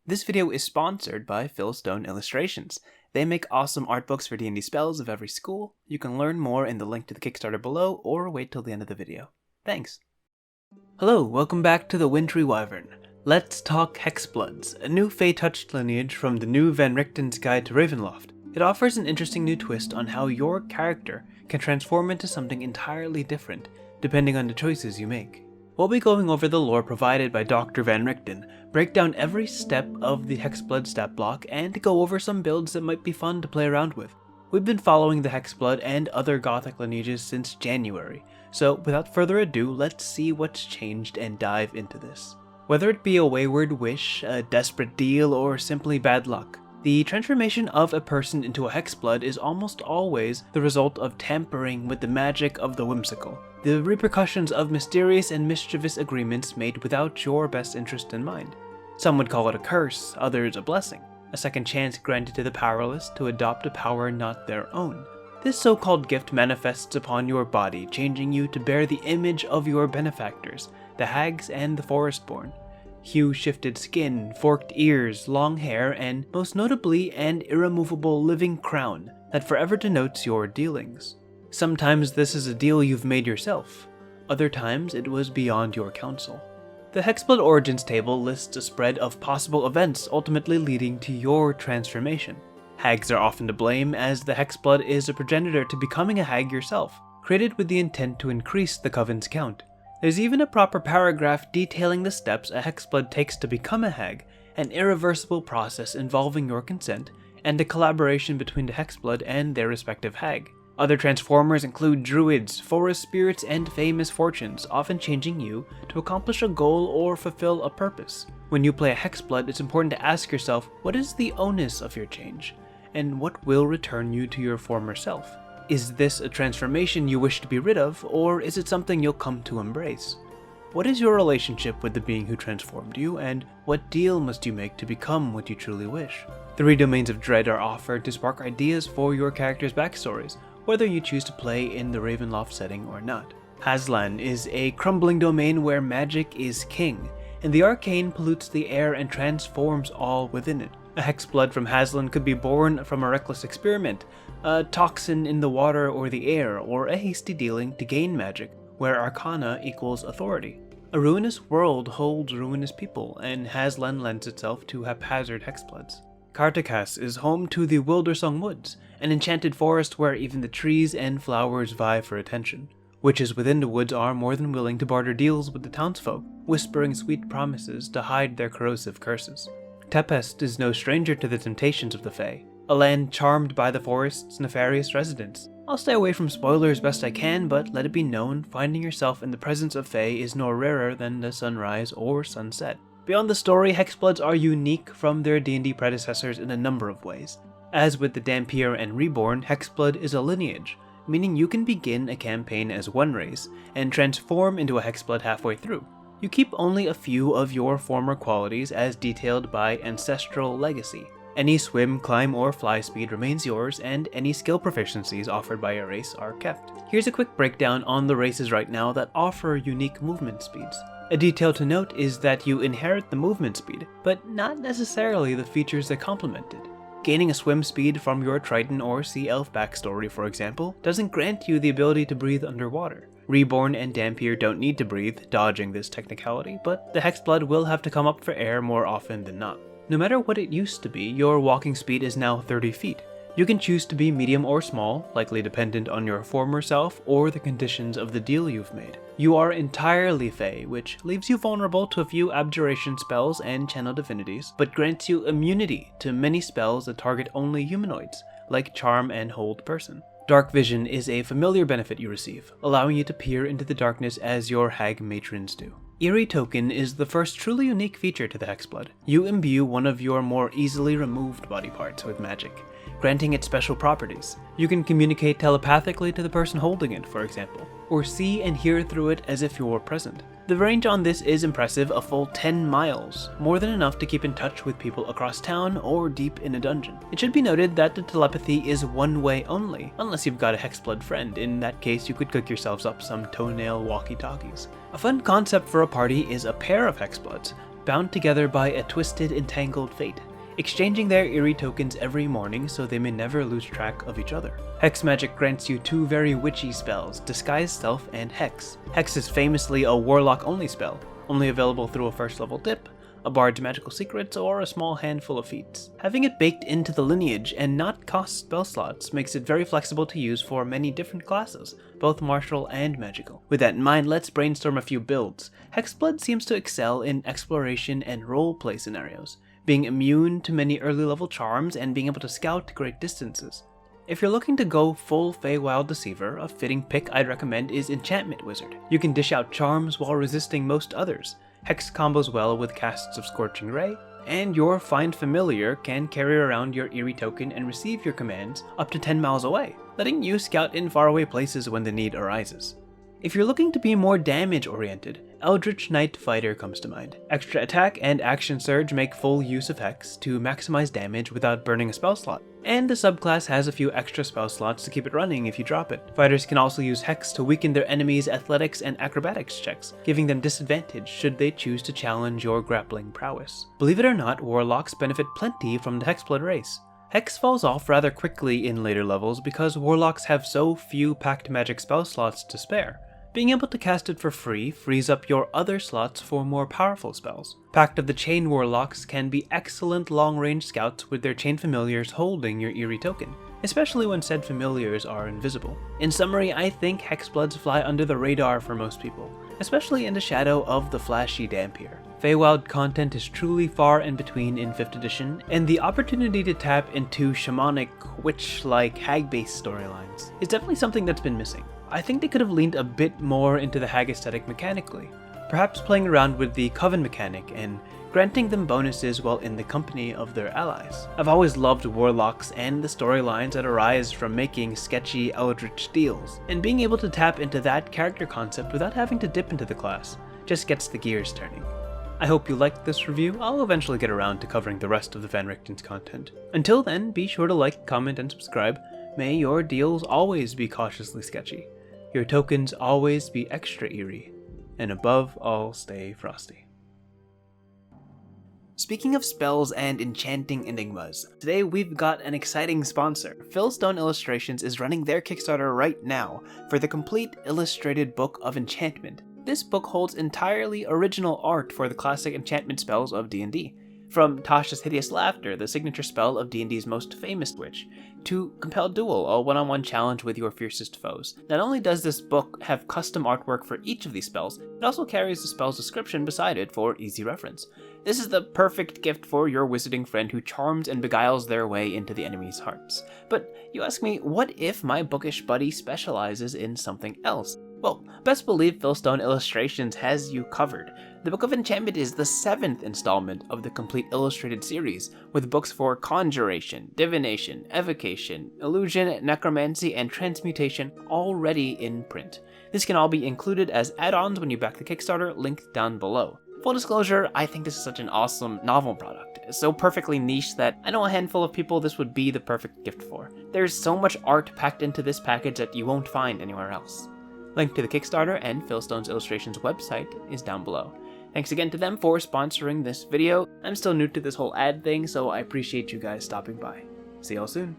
This video is sponsored by Phil Stone Illustrations. They make awesome art books for D&D spells of every school. You can learn more in the link to the Kickstarter below, or wait till the end of the video. Thanks! Hello, welcome back to the Wintry Wyvern. Let's talk Hexbloods, a new Fey-touched lineage from the new Van Richten's Guide to Ravenloft. It offers an interesting new twist on how your character can transform into something entirely different, depending on the choices you make. We'll be going over the lore provided by Dr. Van Richten, break down every step of the Hexblood stat block, and go over some builds that might be fun to play around with. We've been following the Hexblood and other gothic lineages since January, so without further ado, let's see what's changed and dive into this. Whether it be a wayward wish, a desperate deal, or simply bad luck, the transformation of a person into a Hexblood is almost always the result of tampering with the magic of the whimsical, the repercussions of mysterious and mischievous agreements made without your best interest in mind. Some would call it a curse, others a blessing, a second chance granted to the powerless to adopt a power not their own. This so-called gift manifests upon your body, changing you to bear the image of your benefactors, the Hags and the Forestborn. Hue-shifted skin, forked ears, long hair, and most notably an irremovable living crown that forever denotes your dealings. Sometimes this is a deal you've made yourself, other times it was beyond your counsel. The Hexblood Origins table lists a spread of possible events ultimately leading to your transformation. Hags are often to blame, as the Hexblood is a progenitor to becoming a hag yourself, created with the intent to increase the coven's count. There's even a proper paragraph detailing the steps a Hexblood takes to become a hag, an irreversible process involving your consent, and a collaboration between the Hexblood and their respective hag. Other transformers include druids, forest spirits, and fey misfortunes, often changing you to accomplish a goal or fulfill a purpose. When you play a Hexblood, it's important to ask yourself, what is the onus of your change, and what will return you to your former self? Is this a transformation you wish to be rid of, or is it something you'll come to embrace? What is your relationship with the being who transformed you, and what deal must you make to become what you truly wish? 3 domains of dread are offered to spark ideas for your character's backstories, whether you choose to play in the Ravenloft setting or not. Haslan is a crumbling domain where magic is king, and the arcane pollutes the air and transforms all within it. A Hexblood from Haslan could be born from a reckless experiment, a toxin in the water or the air, or a hasty dealing to gain magic, where arcana equals authority. A ruinous world holds ruinous people, and Haslan lends itself to haphazard Hexbloods. Kartakas is home to the Wildersong Woods, an enchanted forest where even the trees and flowers vie for attention. Witches within the woods are more than willing to barter deals with the townsfolk, whispering sweet promises to hide their corrosive curses. Tempest is no stranger to the temptations of the Fae, a land charmed by the forest's nefarious residents. I'll stay away from spoilers best I can, but let it be known, finding yourself in the presence of Fae is no rarer than the sunrise or sunset. Beyond the story, Hexbloods are unique from their D&D predecessors in a number of ways. As with the Dhampir and Reborn, Hexblood is a lineage, meaning you can begin a campaign as one race, and transform into a Hexblood halfway through. You keep only a few of your former qualities as detailed by Ancestral Legacy. Any swim, climb, or fly speed remains yours, and any skill proficiencies offered by a race are kept. Here's a quick breakdown on the races right now that offer unique movement speeds. A detail to note is that you inherit the movement speed, but not necessarily the features that complement it. Gaining a swim speed from your Triton or Sea Elf backstory, for example, doesn't grant you the ability to breathe underwater. Reborn and Dhampir don't need to breathe, dodging this technicality, but the Hexblood will have to come up for air more often than not. No matter what it used to be, your walking speed is now 30 feet. You can choose to be medium or small, likely dependent on your former self or the conditions of the deal you've made. You are entirely Fey, which leaves you vulnerable to a few abjuration spells and channel divinities, but grants you immunity to many spells that target only humanoids, like Charm and Hold Person. Darkvision is a familiar benefit you receive, allowing you to peer into the darkness as your hag matrons do. Eerie token is the first truly unique feature to the Hexblood. You imbue one of your more easily removed body parts with magic, granting it special properties. You can communicate telepathically to the person holding it, for example, or see and hear through it as if you're present. The range on this is impressive, a full 10 miles, more than enough to keep in touch with people across town or deep in a dungeon. It should be noted that the telepathy is one way only, unless you've got a Hexblood friend. In that case, you could cook yourselves up some toenail walkie-talkies. A fun concept for a party is a pair of Hexbloods, bound together by a twisted, entangled fate, exchanging their Eerie tokens every morning so they may never lose track of each other. Hex Magic grants you 2 very witchy spells, Disguise Self and Hex. Hex is famously a Warlock-only spell, only available through a first level dip, a Bard's magical secrets, or a small handful of feats. Having it baked into the Lineage and not cost spell slots makes it very flexible to use for many different classes, both martial and magical. With that in mind, let's brainstorm a few builds. Hexblood seems to excel in exploration and roleplay scenarios, being immune to many early level charms and being able to scout great distances. If you're looking to go full Feywild Deceiver, a fitting pick I'd recommend is Enchantment Wizard. You can dish out charms while resisting most others. Hex combos well with casts of Scorching Ray, and your Find Familiar can carry around your Eerie token and receive your commands up to 10 miles away, letting you scout in faraway places when the need arises. If you're looking to be more damage oriented, Eldritch Knight Fighter comes to mind. Extra attack and action surge make full use of Hex to maximize damage without burning a spell slot, and the subclass has a few extra spell slots to keep it running if you drop it. Fighters can also use Hex to weaken their enemies' athletics and acrobatics checks, giving them disadvantage should they choose to challenge your grappling prowess. Believe it or not, Warlocks benefit plenty from the Hexblood race. Hex falls off rather quickly in later levels because Warlocks have so few Pact Magic spell slots to spare. Being able to cast it for free frees up your other slots for more powerful spells. Pact of the Chain Warlocks can be excellent long-range scouts with their Chain Familiars holding your Eerie token, especially when said Familiars are invisible. In summary, I think Hexbloods fly under the radar for most people, especially in the shadow of the flashy Dampier. Feywild content is truly far in between in 5th edition, and the opportunity to tap into shamanic, witch-like, hag-based storylines is definitely something that's been missing. I think they could have leaned a bit more into the hag aesthetic mechanically, perhaps playing around with the coven mechanic and granting them bonuses while in the company of their allies. I've always loved warlocks and the storylines that arise from making sketchy eldritch deals, and being able to tap into that character concept without having to dip into the class just gets the gears turning. I hope you liked this review. I'll eventually get around to covering the rest of the Van Richten's content. Until then, be sure to like, comment, and subscribe. May your deals always be cautiously sketchy, your tokens always be extra eerie, and above all stay frosty. Speaking of spells and enchanting enigmas, today we've got an exciting sponsor. Philstone Illustrations is running their Kickstarter right now for the complete illustrated book of enchantment. This book holds entirely original art for the classic enchantment spells of D&D. From Tasha's Hideous Laughter, the signature spell of D&D's most famous witch, to Compel Duel, a one-on-one challenge with your fiercest foes. Not only does this book have custom artwork for each of these spells, it also carries the spell's description beside it for easy reference. This is the perfect gift for your wizarding friend who charms and beguiles their way into the enemy's hearts. But you ask me, what if my bookish buddy specializes in something else? Well, best believe Philstone Illustrations has you covered. The Book of Enchantment is the 7th installment of the complete illustrated series, with books for conjuration, divination, evocation, illusion, necromancy, and transmutation already in print. This can all be included as add-ons when you back the Kickstarter, linked down below. Full disclosure, I think this is such an awesome novel product. It's so perfectly niche that I know a handful of people this would be the perfect gift for. There's so much art packed into this package that you won't find anywhere else. Link to the Kickstarter and Philstone's Illustrations website is down below. Thanks again to them for sponsoring this video. I'm still new to this whole ad thing, so I appreciate you guys stopping by. See y'all soon.